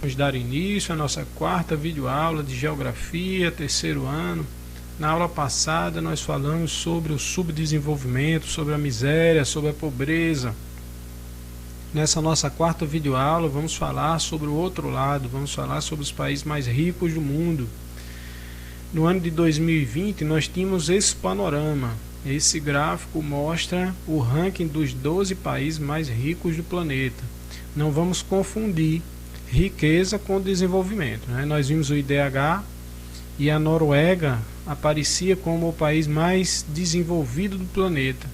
Vamos dar início à nossa quarta videoaula de Geografia, terceiro ano. Na aula passada nós falamos sobre o subdesenvolvimento, sobre a miséria, sobre a pobreza. Nessa nossa quarta videoaula vamos falar sobre o outro lado, vamos falar sobre os países mais ricos do mundo. No ano de 2020 nós tínhamos esse panorama. Esse gráfico mostra o ranking dos 12 países mais ricos do planeta. Não vamos confundir riqueza com desenvolvimento, né? Nós vimos o IDH e a Noruega aparecia como o país mais desenvolvido do planeta.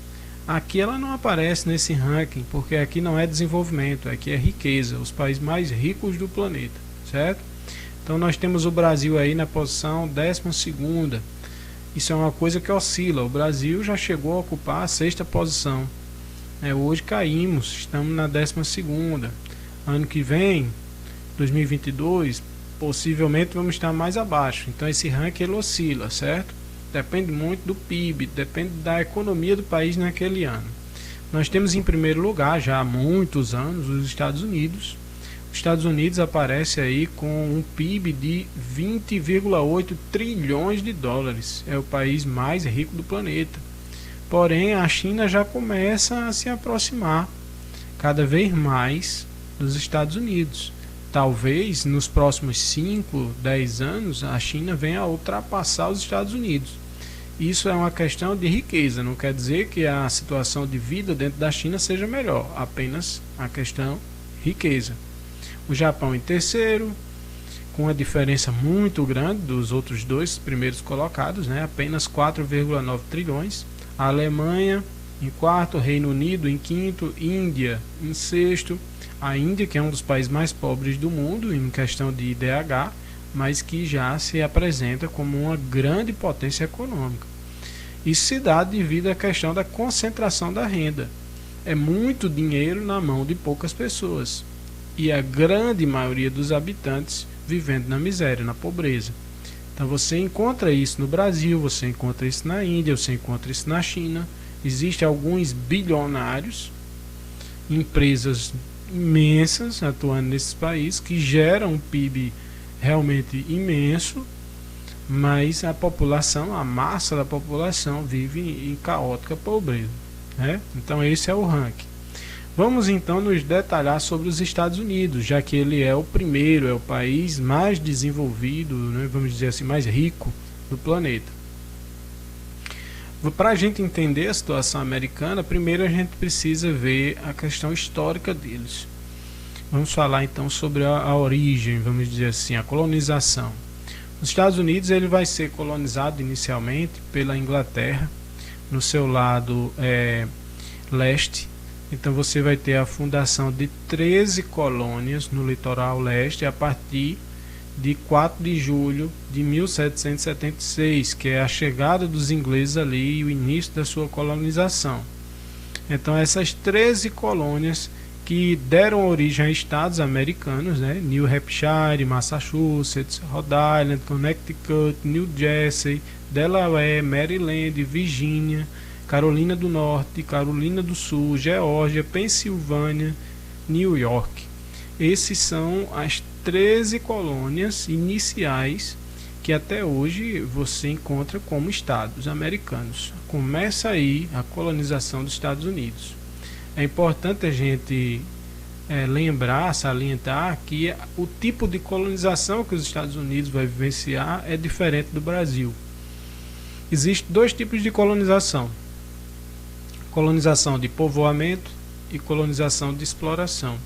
Aqui ela não aparece nesse ranking, porque aqui não é desenvolvimento, aqui é riqueza, os países mais ricos do planeta, certo? Então nós temos o Brasil aí na posição 12ª. Isso é uma coisa que oscila. O Brasil já chegou a ocupar a 6ª posição. Hoje caímos, estamos na 12ª. Ano que vem, 2022, possivelmente vamos estar mais abaixo. Então esse ranking ele oscila, certo? Depende muito do PIB, depende da economia do país naquele ano. Nós temos em primeiro lugar, já há muitos anos, os Estados Unidos. Os Estados Unidos aparece aí com um PIB de 20,8 trilhões de dólares. É o país mais rico do planeta. Porém, a China já começa a se aproximar cada vez mais dos Estados Unidos. Talvez nos próximos 5, 10 anos a China venha a ultrapassar os Estados Unidos. Isso é uma questão de riqueza, não quer dizer que a situação de vida dentro da China seja melhor, apenas a questão riqueza. O Japão em terceiro, com uma diferença muito grande dos outros dois primeiros colocados, né? Apenas 4,9 trilhões. A Alemanha em quarto, Reino Unido em quinto, Índia em sexto. A Índia, que é um dos países mais pobres do mundo em questão de IDH, mas que já se apresenta como uma grande potência econômica. Isso se dá devido à questão da concentração da renda. É muito dinheiro na mão de poucas pessoas. E a grande maioria dos habitantes vivendo na miséria, na pobreza. Então você encontra isso no Brasil, você encontra isso na Índia, você encontra isso na China. Existem alguns bilionários, empresas imensas atuando nesses países que geram um PIB realmente imenso, mas a população, a massa da população vive em caótica pobreza, né? Então esse é o ranking. Vamos então nos detalhar sobre os Estados Unidos, já que ele é o primeiro, é o país mais desenvolvido, né, vamos dizer assim, mais rico do planeta. Para a gente entender a situação americana, primeiro a gente precisa ver a questão histórica deles. Vamos falar então sobre a origem, vamos dizer assim, a colonização. Os Estados Unidos ele vai ser colonizado inicialmente pela Inglaterra, no seu lado leste. Então você vai ter a fundação de 13 colônias no litoral leste a partir de 4 de julho de 1776, que é a chegada dos ingleses ali e o início da sua colonização. Então essas 13 colônias que deram origem a estados americanos, né? New Hampshire, Massachusetts, Rhode Island, Connecticut, New Jersey, Delaware, Maryland, Virgínia, Carolina do Norte, Carolina do Sul, Geórgia, Pensilvânia, New York. Esses são as 13 colônias iniciais que até hoje você encontra como estados americanos. Começa aí a colonização dos Estados Unidos. É importante a gente lembrar, salientar que o tipo de colonização que os Estados Unidos vai vivenciar é diferente do Brasil. Existem dois tipos de colonização: colonização de povoamento e colonização de exploração.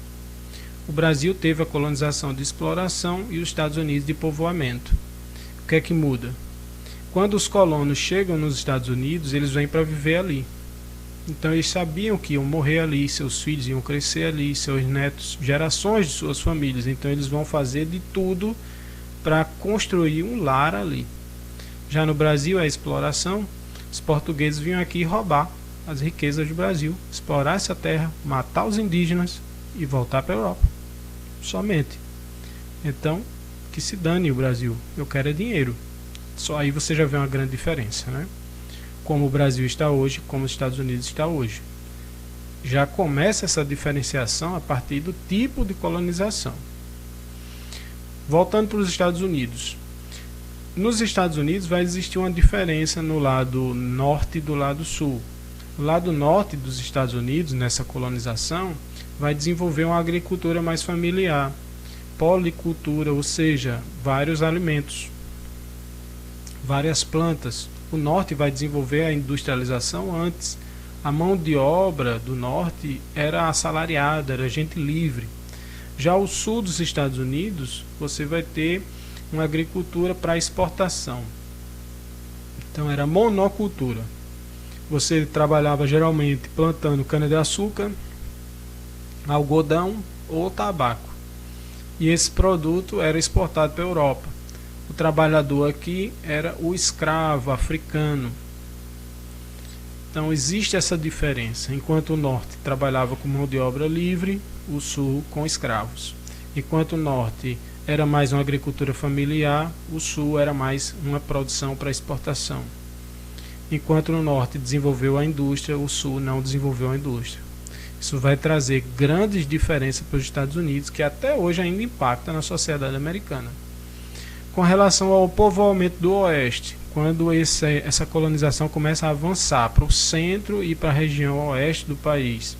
O Brasil teve a colonização de exploração e os Estados Unidos de povoamento. O que é que muda? Quando os colonos chegam nos Estados Unidos, eles vêm para viver ali. Então eles sabiam que iam morrer ali, seus filhos iam crescer ali, seus netos, gerações de suas famílias. Então eles vão fazer de tudo para construir um lar ali. Já no Brasil, a exploração, os portugueses vinham aqui roubar as riquezas do Brasil, explorar essa terra, matar os indígenas e voltar para a Europa. Somente. Então, que se dane o Brasil, eu quero é dinheiro. Só aí você já vê uma grande diferença, né? Como o Brasil está hoje, como os Estados Unidos está hoje. Já começa essa diferenciação a partir do tipo de colonização. Voltando para os Estados Unidos. Nos Estados Unidos vai existir uma diferença no lado norte e do lado sul. O lado norte dos Estados Unidos, nessa colonização, vai desenvolver uma agricultura mais familiar, policultura, ou seja, vários alimentos, várias plantas. O norte vai desenvolver a industrialização antes. A mão de obra do norte era assalariada, era gente livre. Já o sul dos Estados Unidos, você vai ter uma agricultura para exportação. Então era monocultura. Você trabalhava geralmente plantando cana-de-açúcar, algodão ou tabaco. E esse produto era exportado para a Europa. O trabalhador aqui era o escravo africano. Então existe essa diferença. Enquanto o norte trabalhava com mão de obra livre, o sul com escravos. Enquanto o norte era mais uma agricultura familiar, o sul era mais uma produção para exportação. Enquanto no norte desenvolveu a indústria, o sul não desenvolveu a indústria. Isso vai trazer grandes diferenças para os Estados Unidos, que até hoje ainda impacta na sociedade americana. Com relação ao povoamento do oeste, quando essa colonização começa a avançar para o centro e para a região oeste do país,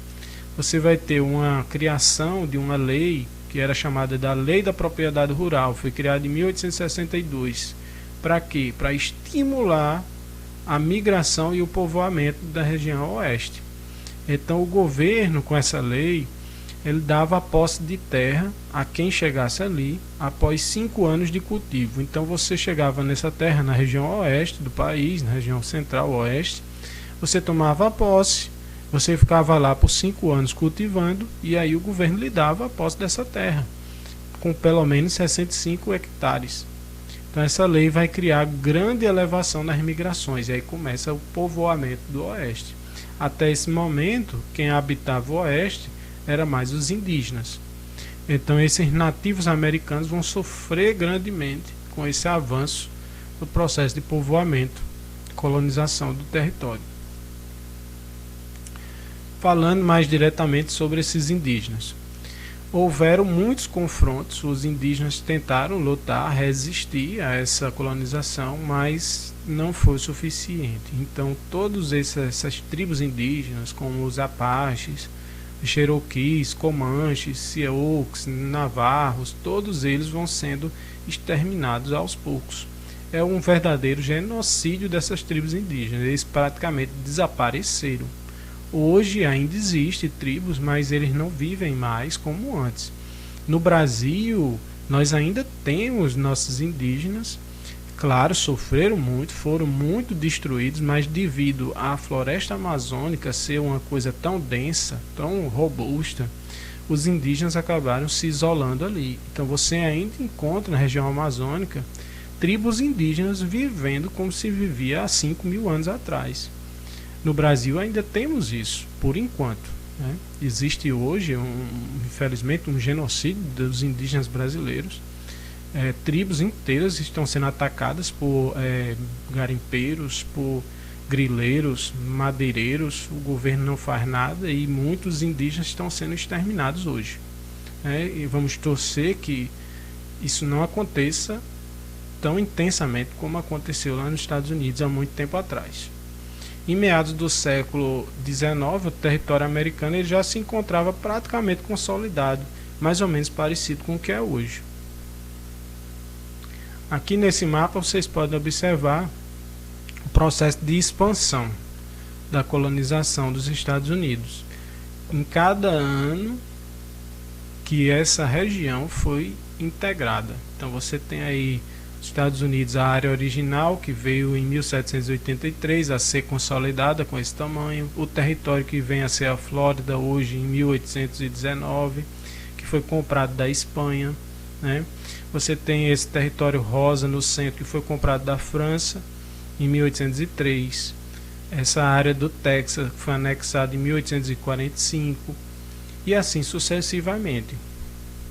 você vai ter uma criação de uma lei que era chamada da Lei da Propriedade Rural, foi criada em 1862. Para quê? Para estimular a migração e o povoamento da região oeste. Então o governo, com essa lei, ele dava a posse de terra a quem chegasse ali após 5 anos de cultivo. Então você chegava nessa terra na região oeste do país, na região central oeste, você tomava a posse, você ficava lá por 5 anos cultivando e aí o governo lhe dava a posse dessa terra, com pelo menos 65 hectares. Então essa lei vai criar grande elevação nas migrações e aí começa o povoamento do oeste. Até esse momento, quem habitava o oeste era mais os indígenas. Então esses nativos americanos vão sofrer grandemente com esse avanço do processo de povoamento, colonização do território. Falando mais diretamente sobre esses indígenas. Houveram muitos confrontos, os indígenas tentaram lutar, resistir a essa colonização, mas não foi suficiente. Então todas essas tribos indígenas, como os Apaches, Cherokees, Comanches, Sioux, Navarros, todos eles vão sendo exterminados aos poucos. É um verdadeiro genocídio dessas tribos indígenas, eles praticamente desapareceram. Hoje ainda existem tribos, mas eles não vivem mais como antes. No Brasil, nós ainda temos nossos indígenas, claro, sofreram muito, foram muito destruídos, mas devido à floresta amazônica ser uma coisa tão densa, tão robusta, os indígenas acabaram se isolando ali. Então você ainda encontra na região amazônica tribos indígenas vivendo como se vivia há 5.000 anos atrás. No Brasil ainda temos isso, por enquanto. Né? Existe hoje, infelizmente, um genocídio dos indígenas brasileiros. Tribos inteiras estão sendo atacadas por garimpeiros, por grileiros, madeireiros. O governo não faz nada e muitos indígenas estão sendo exterminados hoje. E vamos torcer que isso não aconteça tão intensamente como aconteceu lá nos Estados Unidos há muito tempo atrás. Em meados do século XIX, o território americano ele já se encontrava praticamente consolidado, mais ou menos parecido com o que é hoje. Aqui nesse mapa vocês podem observar o processo de expansão da colonização dos Estados Unidos. Em cada ano que essa região foi integrada. Então você tem aí Estados Unidos, a área original, que veio em 1783 a ser consolidada com esse tamanho. O território que vem a ser a Flórida hoje em 1819, que foi comprado da Espanha. Né? Você tem esse território rosa no centro, que foi comprado da França em 1803. Essa área do Texas, que foi anexada em 1845. E assim sucessivamente.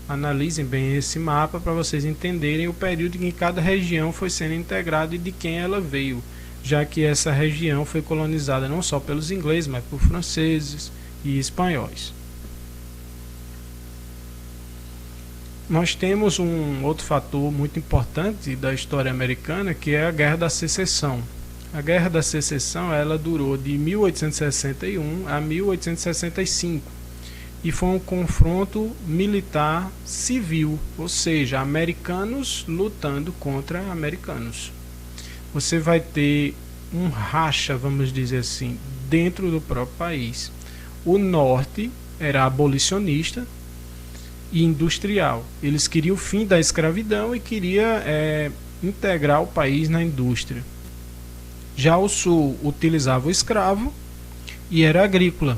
Analisem bem esse mapa para vocês entenderem o período em que cada região foi sendo integrada e de quem ela veio, já que essa região foi colonizada não só pelos ingleses, mas por franceses e espanhóis. Nós temos um outro fator muito importante da história americana, que é a Guerra da Secessão. A Guerra da Secessão, ela durou de 1861 a 1865 e foi um confronto militar civil, ou seja, americanos lutando contra americanos. Você vai ter um racha, vamos dizer assim, dentro do próprio país. O norte era abolicionista e industrial. Eles queriam o fim da escravidão e queriam integrar o país na indústria. Já o sul utilizava o escravo e era agrícola.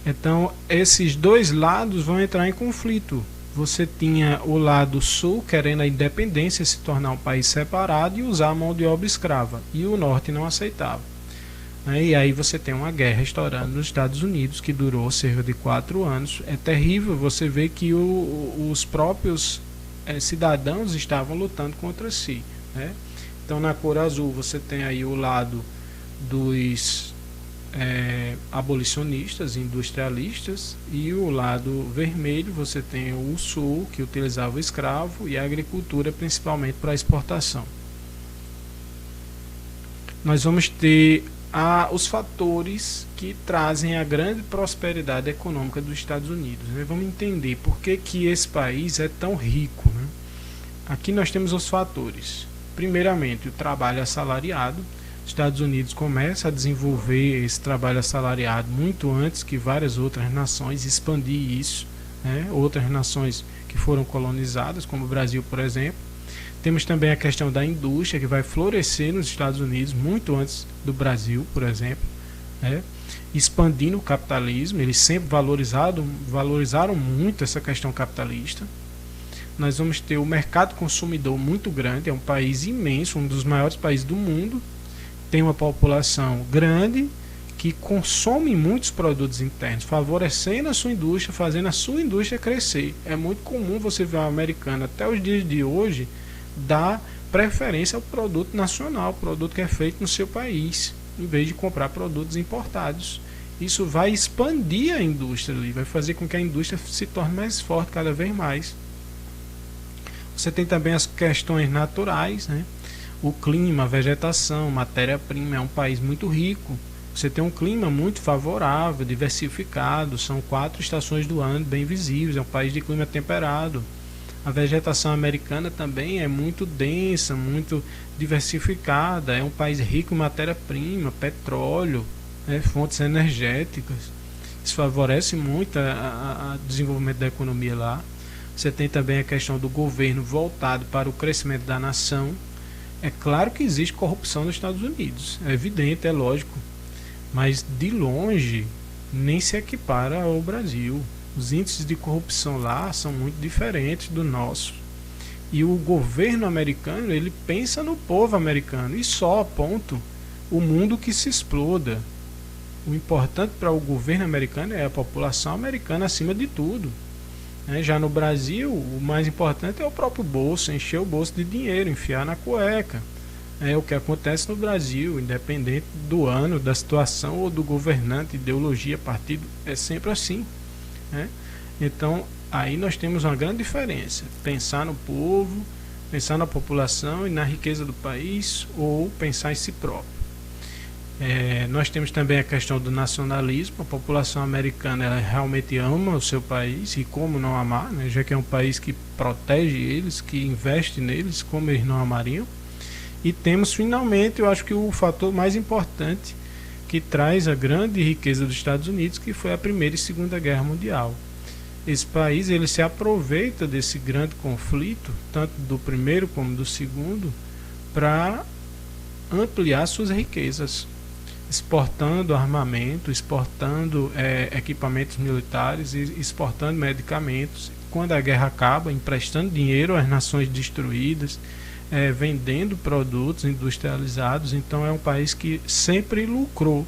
Então, esses dois lados vão entrar em conflito. Você tinha o lado sul querendo a independência, se tornar um país separado e usar a mão de obra escrava. E o norte não aceitava. E aí você tem uma guerra estourando nos Estados Unidos, que durou cerca de 4 anos. É terrível você ver que os próprios cidadãos estavam lutando contra si. Então, na cor azul, você tem aí o lado dos abolicionistas, industrialistas, e o lado vermelho você tem o sul, que utilizava o escravo, e a agricultura principalmente para exportação. Nós vamos ter os fatores que trazem a grande prosperidade econômica dos Estados Unidos. Vamos entender por que esse país é tão rico. Aqui nós temos os fatores. Primeiramente, o trabalho assalariado. Os Estados Unidos começa a desenvolver esse trabalho assalariado muito antes que várias outras nações, expandir isso, outras nações que foram colonizadas, como o Brasil, por exemplo. Temos também a questão da indústria, que vai florescer nos Estados Unidos muito antes do Brasil, por exemplo, expandindo o capitalismo. Eles sempre valorizaram muito essa questão capitalista. Nós vamos ter o mercado consumidor muito grande, é um país imenso, um dos maiores países do mundo, tem uma população grande que consome muitos produtos internos, favorecendo a sua indústria, fazendo a sua indústria crescer. É muito comum você ver um americano, até os dias de hoje, dar preferência ao produto nacional, produto que é feito no seu país, em vez de comprar produtos importados. Isso vai expandir a indústria ali, vai fazer com que a indústria se torne mais forte cada vez mais. Você tem também as questões naturais, o clima, a vegetação, matéria-prima. É um país muito rico. Você tem um clima muito favorável, diversificado, são 4 estações do ano bem visíveis, é um país de clima temperado. A vegetação americana também é muito densa, muito diversificada, é um país rico em matéria-prima, petróleo, fontes energéticas. Isso favorece muito o desenvolvimento da economia lá. Você tem também a questão do governo voltado para o crescimento da nação. É claro que existe corrupção nos Estados Unidos, é evidente, é lógico, mas de longe nem se equipara ao Brasil. Os índices de corrupção lá são muito diferentes do nosso. E o governo americano, ele pensa no povo americano e só, ponto. O mundo que se exploda. O importante para o governo americano é a população americana acima de tudo. Já no Brasil, o mais importante é o próprio bolso, encher o bolso de dinheiro, enfiar na cueca. É o que acontece no Brasil, independente do ano, da situação ou do governante, ideologia, partido, é sempre assim. Então, aí nós temos uma grande diferença. Pensar no povo, pensar na população e na riqueza do país, ou pensar em si próprio. Nós temos também a questão do nacionalismo. A população americana, ela realmente ama o seu país, e como não amar, já que é um país que protege eles, que investe neles, como eles não amariam. E temos finalmente, eu acho que o fator mais importante que traz a grande riqueza dos Estados Unidos, que foi a Primeira e Segunda Guerra Mundial. Esse país, ele se aproveita desse grande conflito, tanto do primeiro como do segundo, para ampliar suas riquezas, exportando armamento, exportando equipamentos militares, exportando medicamentos. Quando a guerra acaba, emprestando dinheiro às nações destruídas, vendendo produtos industrializados. Então é um país que sempre lucrou,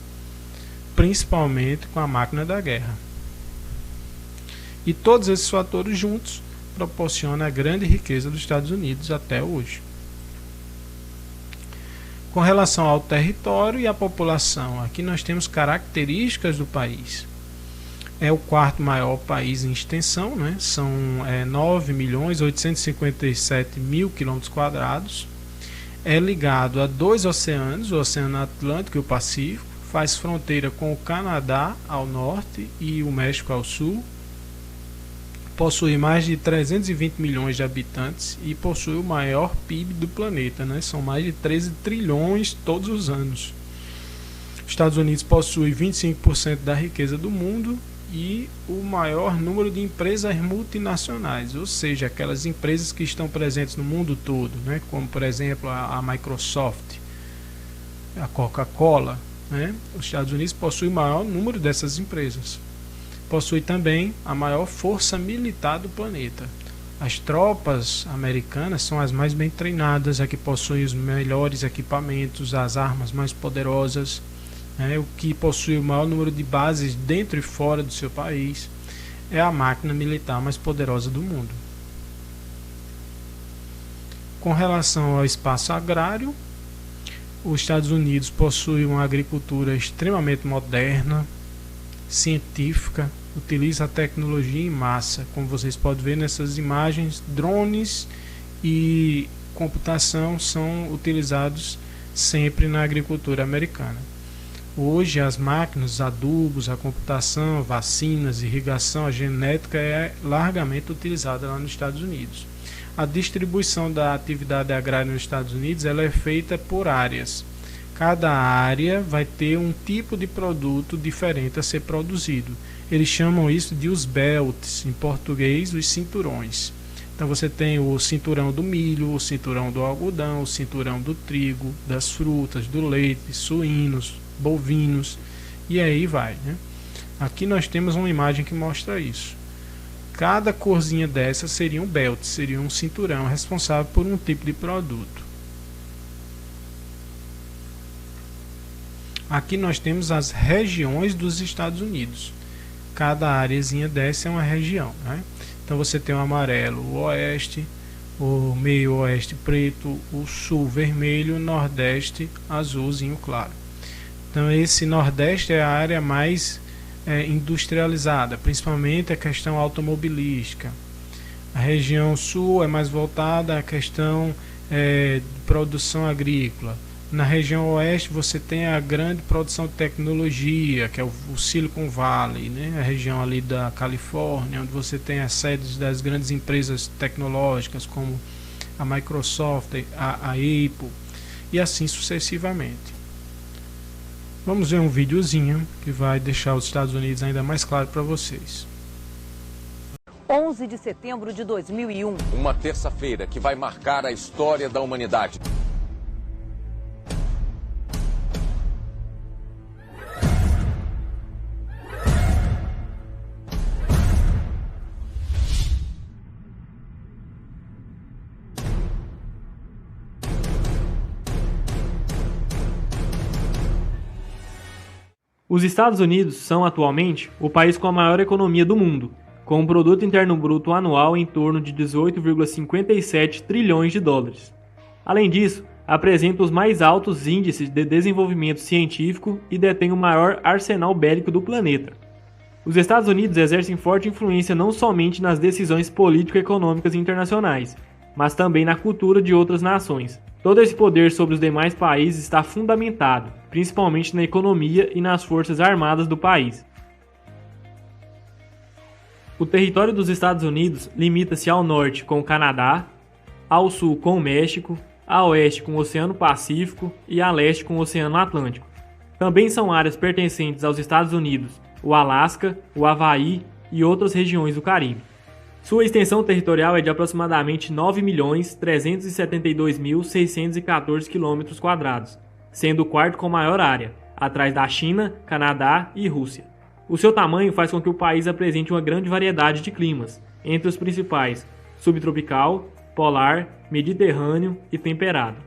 principalmente com a máquina da guerra. E todos esses fatores juntos proporcionam a grande riqueza dos Estados Unidos até hoje. Com relação ao território e à população, aqui nós temos características do país. É o quarto maior país em extensão, né? São 9.857.000 km². É ligado a 2 oceanos, o Oceano Atlântico e o Pacífico. Faz fronteira com o Canadá ao norte e o México ao sul. Possui mais de 320 milhões de habitantes e possui o maior PIB do planeta, né? São mais de 13 trilhões todos os anos. Os Estados Unidos possui 25% da riqueza do mundo e o maior número de empresas multinacionais, ou seja, aquelas empresas que estão presentes no mundo todo, né? Como por exemplo a Microsoft, a Coca-Cola, né? Os Estados Unidos possuem o maior número dessas empresas. Possui também a maior força militar do planeta. As tropas americanas são as mais bem treinadas, a que possuem os melhores equipamentos, as armas mais poderosas, né? O que possui o maior número de bases dentro e fora do seu país. É a máquina militar mais poderosa do mundo. Com relação ao espaço agrário, os Estados Unidos possuem uma agricultura extremamente moderna, científica, utiliza a tecnologia em massa, como vocês podem ver nessas imagens. Drones e computação são utilizados sempre na agricultura americana. Hoje as máquinas, os adubos, a computação, vacinas, irrigação, a genética é largamente utilizada lá nos Estados Unidos. A distribuição da atividade agrária nos Estados Unidos ela é feita por áreas. Cada área vai ter um tipo de produto diferente a ser produzido. Eles chamam isso de os belts, em português, os cinturões. Então você tem o cinturão do milho, o cinturão do algodão, o cinturão do trigo, das frutas, do leite, suínos, bovinos, e aí vai, né? Aqui nós temos uma imagem que mostra isso. Cada corzinha dessa seria um belt, seria um cinturão responsável por um tipo de produto. Aqui nós temos as regiões dos Estados Unidos. Cada areazinha dessa é uma região, né? Então você tem o amarelo, o oeste, o meio oeste preto, o sul vermelho, o nordeste azulzinho claro. Então esse nordeste é a área mais industrializada, principalmente a questão automobilística. A região sul é mais voltada à questão de produção agrícola. Na região oeste você tem a grande produção de tecnologia, que é o Silicon Valley, né? A região ali da Califórnia, onde você tem as sedes das grandes empresas tecnológicas como a Microsoft, a Apple e assim sucessivamente. Vamos ver um videozinho que vai deixar os Estados Unidos ainda mais claro para vocês. 11 de setembro de 2001. Uma terça-feira que vai marcar a história da humanidade. Os Estados Unidos são atualmente o país com a maior economia do mundo, com um produto interno bruto anual em torno de 18,57 trilhões de dólares. Além disso, apresenta os mais altos índices de desenvolvimento científico e detém o maior arsenal bélico do planeta. Os Estados Unidos exercem forte influência não somente nas decisões político-econômicas internacionais, mas também na cultura de outras nações. Todo esse poder sobre os demais países está fundamentado, principalmente na economia e nas forças armadas do país. O território dos Estados Unidos limita-se ao norte com o Canadá, ao sul com o México, a oeste com o Oceano Pacífico e a leste com o Oceano Atlântico. Também são áreas pertencentes aos Estados Unidos, o Alasca, o Havaí e outras regiões do Caribe. Sua extensão territorial é de aproximadamente 9.372.614 km², sendo o quarto com maior área, atrás da China, Canadá e Rússia. O seu tamanho faz com que o país apresente uma grande variedade de climas, entre os principais subtropical, polar, mediterrâneo e temperado.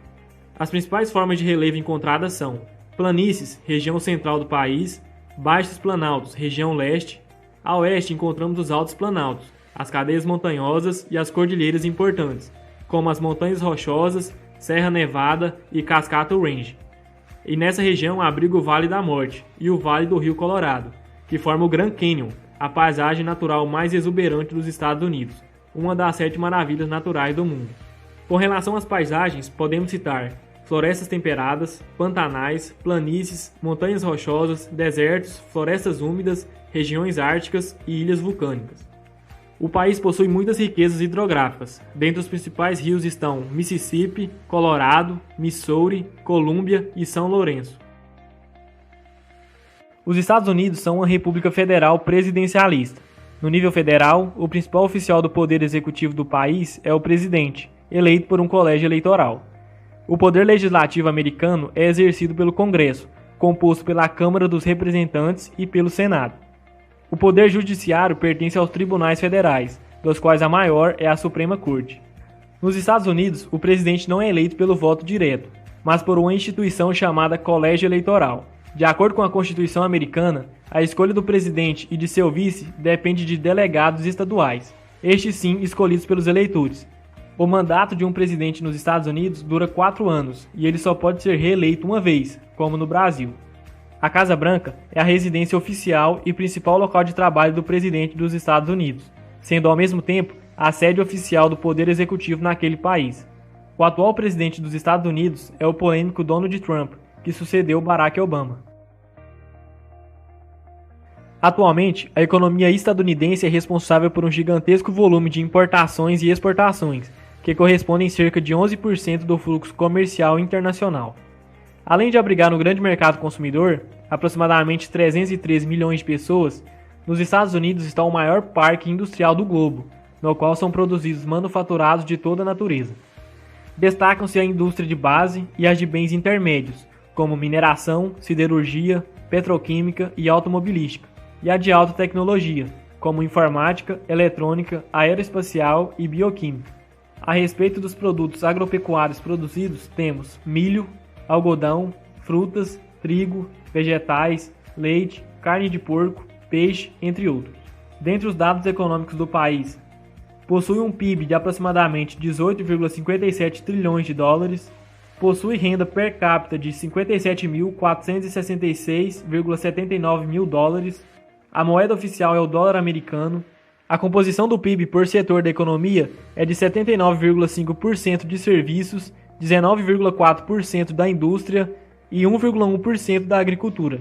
As principais formas de relevo encontradas são planícies, região central do país, baixos planaltos, região leste. A oeste encontramos os altos planaltos, as cadeias montanhosas e as cordilheiras importantes, como as Montanhas Rochosas, Serra Nevada e Cascata Range. E nessa região abriga o Vale da Morte e o Vale do Rio Colorado, que forma o Grand Canyon, a paisagem natural mais exuberante dos Estados Unidos, uma das 7 maravilhas naturais do mundo. Com relação às paisagens, podemos citar florestas temperadas, pantanais, planícies, montanhas rochosas, desertos, florestas úmidas, regiões árticas e ilhas vulcânicas. O país possui muitas riquezas hidrográficas. Dentre os principais rios estão Mississippi, Colorado, Missouri, Colômbia e São Lourenço. Os Estados Unidos são uma república federal presidencialista. No nível federal, o principal oficial do poder executivo do país é o presidente, eleito por um colégio eleitoral. O poder legislativo americano é exercido pelo Congresso, composto pela Câmara dos Representantes e pelo Senado. O poder judiciário pertence aos tribunais federais, dos quais a maior é a Suprema Corte. Nos Estados Unidos, o presidente não é eleito pelo voto direto, mas por uma instituição chamada Colégio Eleitoral. De acordo com a Constituição americana, a escolha do presidente e de seu vice depende de delegados estaduais, estes sim escolhidos pelos eleitores. O mandato de um presidente nos Estados Unidos dura 4 anos e ele só pode ser reeleito uma vez, como no Brasil. A Casa Branca é a residência oficial e principal local de trabalho do presidente dos Estados Unidos, sendo ao mesmo tempo a sede oficial do poder executivo naquele país. O atual presidente dos Estados Unidos é o polêmico Donald Trump, que sucedeu Barack Obama. Atualmente, a economia estadunidense é responsável por um gigantesco volume de importações e exportações, que correspondem a cerca de 11% do fluxo comercial internacional. Além de abrigar um grande mercado consumidor, aproximadamente 313 milhões de pessoas, nos Estados Unidos está o maior parque industrial do globo, no qual são produzidos manufaturados de toda a natureza. Destacam-se a indústria de base e as de bens intermédios, como mineração, siderurgia, petroquímica e automobilística, e a de alta tecnologia, como informática, eletrônica, aeroespacial e bioquímica. A respeito dos produtos agropecuários produzidos, temos milho, algodão, frutas, trigo, vegetais, leite, carne de porco, peixe, entre outros. Dentre os dados econômicos do país, possui um PIB de aproximadamente 18,57 trilhões de dólares, possui renda per capita de 57.466,79 mil dólares, a moeda oficial é o dólar americano, a composição do PIB por setor da economia é de 79,5% de serviços, 19,4% da indústria e 1,1% da agricultura.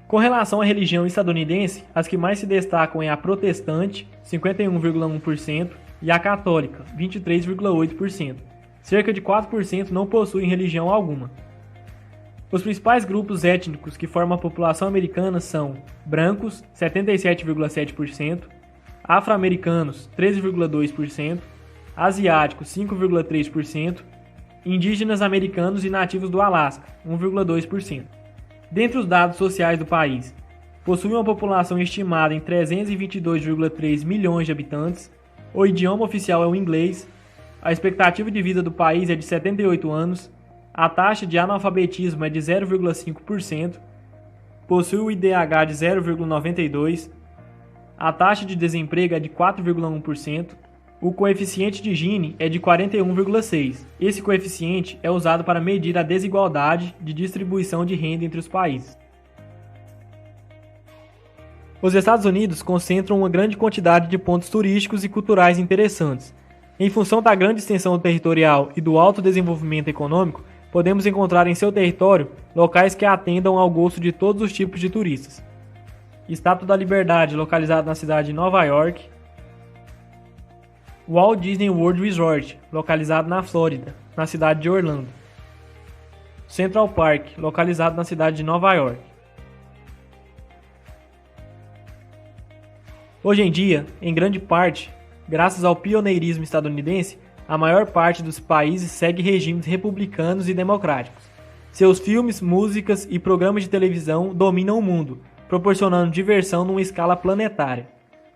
Com relação à religião estadunidense, as que mais se destacam é a protestante, 51,1%, e a católica, 23,8%. Cerca de 4% não possuem religião alguma. Os principais grupos étnicos que formam a população americana são brancos, 77,7%, afro-americanos, 13,2%, asiáticos, 5,3%, indígenas americanos e nativos do Alasca, 1,2%. Dentre os dados sociais do país, possui uma população estimada em 322,3 milhões de habitantes, o idioma oficial é o inglês, a expectativa de vida do país é de 78 anos, a taxa de analfabetismo é de 0,5%, possui o IDH de 0,92%, a taxa de desemprego é de 4,1%, o coeficiente de Gini é de 41,6%. Esse coeficiente é usado para medir a desigualdade de distribuição de renda entre os países. Os Estados Unidos concentram uma grande quantidade de pontos turísticos e culturais interessantes. Em função da grande extensão territorial e do alto desenvolvimento econômico, podemos encontrar em seu território locais que atendam ao gosto de todos os tipos de turistas. Estátua da Liberdade, localizado na cidade de Nova York. Walt Disney World Resort, localizado na Flórida, na cidade de Orlando. Central Park, localizado na cidade de Nova York. Hoje em dia, em grande parte, graças ao pioneirismo estadunidense, a maior parte dos países segue regimes republicanos e democráticos. Seus filmes, músicas e programas de televisão dominam o mundo, proporcionando diversão numa escala planetária.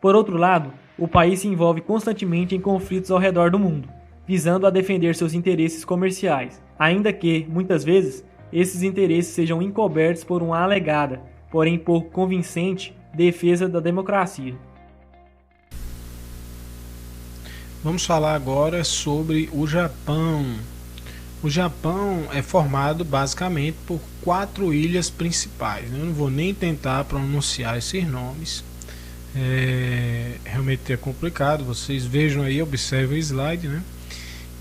Por outro lado, o país se envolve constantemente em conflitos ao redor do mundo, visando a defender seus interesses comerciais, ainda que, muitas vezes, esses interesses sejam encobertos por uma alegada, porém pouco convincente, defesa da democracia. Vamos falar agora sobre o Japão. O Japão é formado basicamente por 4 ilhas principais, né? Eu não vou nem tentar pronunciar esses nomes, realmente é complicado. Vocês vejam aí, observem o slide, né?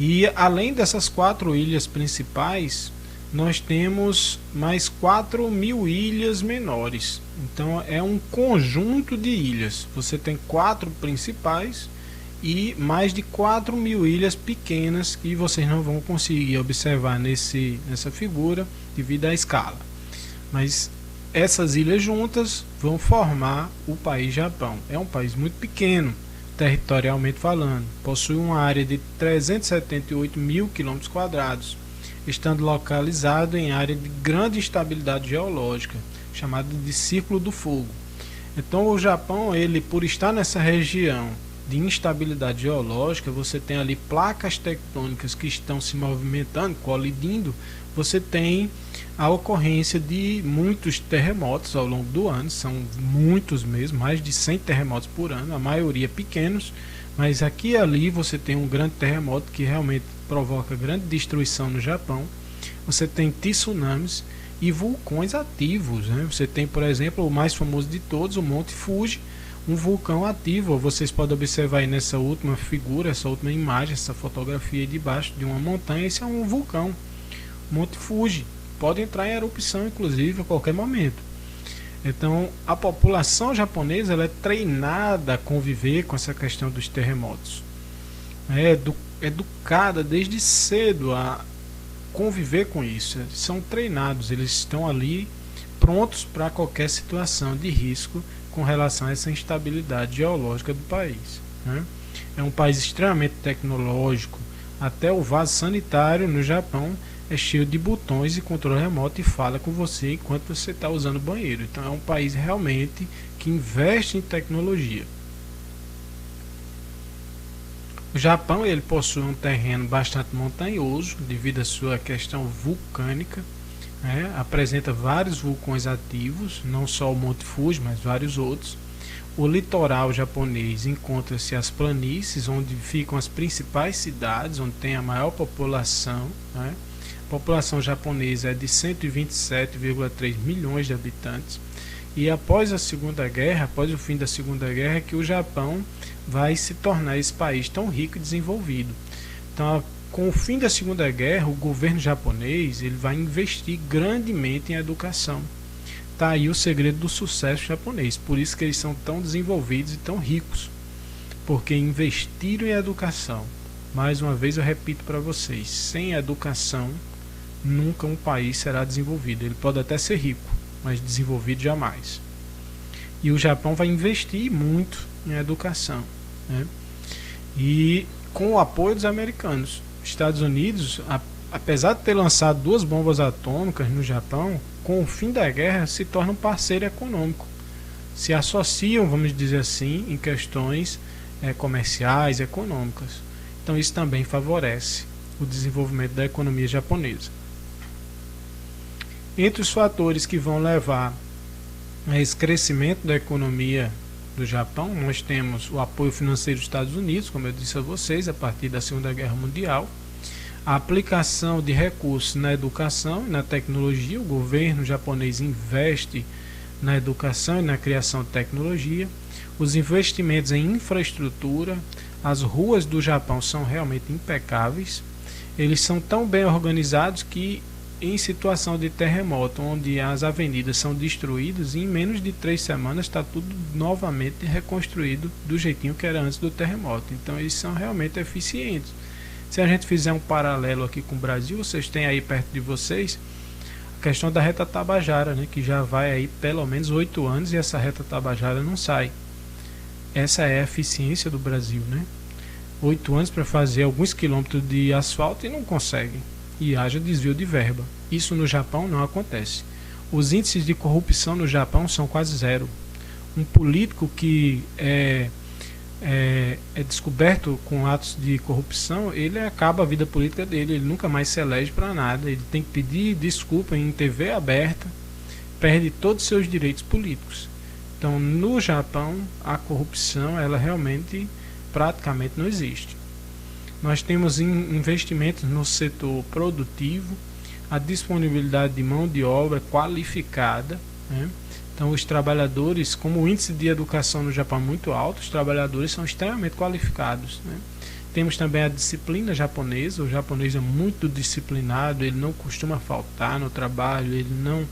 E além dessas 4 ilhas principais, nós temos mais 4.000 ilhas menores. Então é um conjunto de ilhas. Você tem 4 principais e mais de 4.000 ilhas pequenas que vocês não vão conseguir observar nessa figura devido à escala. Mas essas ilhas juntas vão formar o país Japão. É um país muito pequeno, territorialmente falando. Possui uma área de 378.000 km², estando localizado em área de grande instabilidade geológica, chamada de Círculo do Fogo. Então o Japão, ele, por estar nessa região de instabilidade geológica, você tem ali placas tectônicas que estão se movimentando, colidindo. Você tem a ocorrência de muitos terremotos ao longo do ano, são muitos mesmo, mais de 100 terremotos por ano, a maioria pequenos, mas aqui e ali você tem um grande terremoto que realmente provoca grande destruição no Japão. Você tem tsunamis e vulcões ativos, né? Você tem, por exemplo, o mais famoso de todos, o Monte Fuji, um vulcão ativo. Vocês podem observar aí nessa última figura, essa última imagem, essa fotografia aí debaixo de uma montanha. Esse é um vulcão, Monte Fuji, pode entrar em erupção inclusive a qualquer momento. Então a população japonesa, ela é treinada a conviver com essa questão dos terremotos, é educada desde cedo a conviver com isso. Eles são treinados, eles estão ali prontos para qualquer situação de risco com relação a essa instabilidade geológica do país, né? É um país extremamente tecnológico. Até o vaso sanitário no Japão é cheio de botões e controle remoto e fala com você enquanto você está usando o banheiro. Então é um país realmente que investe em tecnologia. O Japão, ele possui um terreno bastante montanhoso devido à sua questão vulcânica, né? Apresenta vários vulcões ativos, não só o Monte Fuji, mas vários outros. O litoral japonês encontra-se as planícies, onde ficam as principais cidades, onde tem a maior população, né? A população japonesa é de 127,3 milhões de habitantes. E após a Segunda Guerra, após o fim da Segunda Guerra, que o Japão vai se tornar esse país tão rico e desenvolvido. Então, com o fim da Segunda Guerra, o governo japonês, ele vai investir grandemente em educação. Tá aí o segredo do sucesso japonês. Por isso que eles são tão desenvolvidos e tão ricos, porque investiram em educação. Mais uma vez eu repito para vocês, sem educação nunca um país será desenvolvido. Ele pode até ser rico, mas desenvolvido jamais. E o Japão vai investir muito em educação, né? E com o apoio dos americanos. Estados Unidos, apesar de ter lançado 2 bombas atômicas no Japão, com o fim da guerra se torna um parceiro econômico. Se associam, vamos dizer assim, em questões comerciais, econômicas. Então isso também favorece o desenvolvimento da economia japonesa. Entre os fatores que vão levar a esse crescimento da economia do Japão, nós temos o apoio financeiro dos Estados Unidos, como eu disse a vocês, a partir da Segunda Guerra Mundial, a aplicação de recursos na educação e na tecnologia. O governo japonês investe na educação e na criação de tecnologia, os investimentos em infraestrutura. As ruas do Japão são realmente impecáveis, eles são tão bem organizados que em situação de terremoto, onde as avenidas são destruídas, em menos de 3 semanas está tudo novamente reconstruído do jeitinho que era antes do terremoto. Então eles são realmente eficientes. Se a gente fizer um paralelo aqui com o Brasil, vocês têm aí perto de vocês a questão da reta Tabajara, né, que já vai aí pelo menos 8 anos e essa reta Tabajara não sai. Essa é a eficiência do Brasil, né? 8 anos para fazer alguns quilômetros de asfalto e não conseguem. E haja desvio de verba. Isso no Japão não acontece. Os índices de corrupção no Japão são quase zero. Um político que é descoberto com atos de corrupção, ele acaba a vida política dele, ele nunca mais se elege para nada, ele tem que pedir desculpa em TV aberta, perde todos os seus direitos políticos. Então no Japão a corrupção, ela realmente praticamente não existe. Nós temos investimentos no setor produtivo, a disponibilidade de mão de obra qualificada, né? Então os trabalhadores, como o índice de educação no Japão é muito alto, os trabalhadores são extremamente qualificados, né? Temos também a disciplina japonesa. O japonês é muito disciplinado, ele não costuma faltar no trabalho, ele não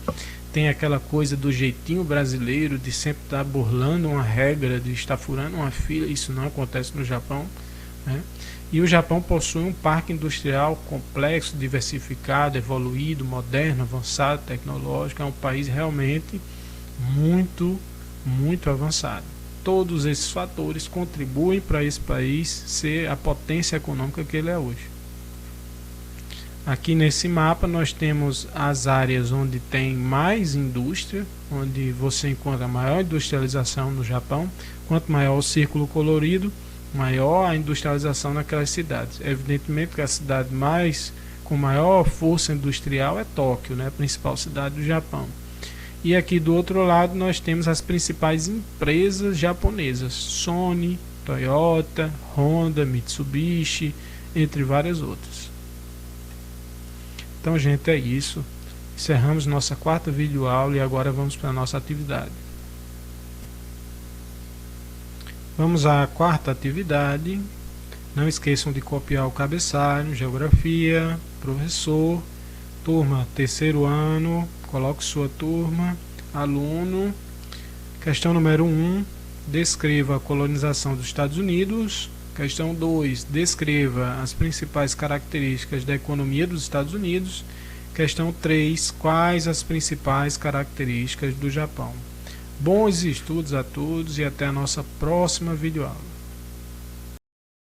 tem aquela coisa do jeitinho brasileiro de sempre estar burlando uma regra, de estar furando uma fila. Isso não acontece no Japão, né? E o Japão possui um parque industrial complexo, diversificado, evoluído, moderno, avançado, tecnológico. É um país realmente muito avançado. Todos esses fatores contribuem para esse país ser a potência econômica que ele é hoje. Aqui nesse mapa nós temos as áreas onde tem mais indústria, onde você encontra maior industrialização no Japão. Quanto maior o círculo colorido, maior a industrialização naquelas cidades. Evidentemente que a cidade com maior força industrial é Tóquio, né, a principal cidade do Japão. E aqui do outro lado nós temos as principais empresas japonesas: Sony, Toyota, Honda, Mitsubishi, entre várias outras. Então, gente, é isso. Encerramos nossa quarta videoaula e agora vamos para a nossa atividade. Vamos à quarta atividade. Não esqueçam de copiar o cabeçalho, geografia, professor, turma, terceiro ano. Coloque sua turma, aluno. Questão número 1, descreva a colonização dos Estados Unidos. Questão 2, descreva as principais características da economia dos Estados Unidos. Questão 3, quais as principais características do Japão. Bons estudos a todos e até a nossa próxima videoaula.